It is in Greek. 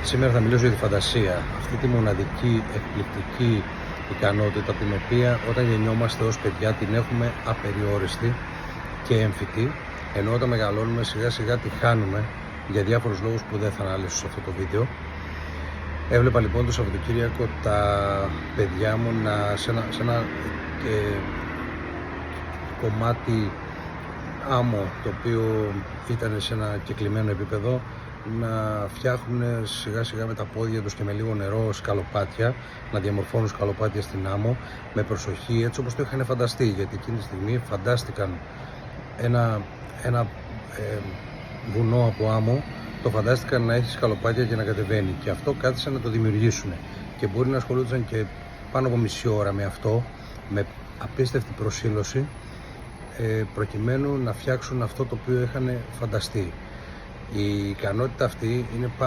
Σήμερα θα μιλήσω για τη φαντασία, αυτή τη μοναδική, εκπληκτική ικανότητα την οποία όταν γεννιόμαστε ως παιδιά την έχουμε απεριόριστη και έμφυτη, ενώ όταν μεγαλώνουμε σιγά σιγά τη χάνουμε για διάφορους λόγους που δεν θα αναλύσω σε αυτό το βίντεο. Έβλεπα λοιπόν το Σαββατοκύριακο τα παιδιά μου σε ένα κομμάτι άμμο, το οποίο ήταν σε ένα κεκλειμένο επίπεδο, να φτιάχνουν σιγά σιγά με τα πόδια τους και με λίγο νερό σκαλοπάτια, να διαμορφώνουν σκαλοπάτια στην άμμο με προσοχή, έτσι όπως το είχαν φανταστεί, γιατί εκείνη τη στιγμή φαντάστηκαν ένα βουνό από άμμο, το φαντάστηκαν να έχει σκαλοπάτια και να κατεβαίνει, και αυτό κάθισαν να το δημιουργήσουν και μπορεί να ασχολούνταν και πάνω από μισή ώρα με αυτό, με απίστευτη προσήλωση, προκειμένου να φτιάξουν αυτό το οποίο είχαν φανταστεί. Η ικανότητα αυτή είναι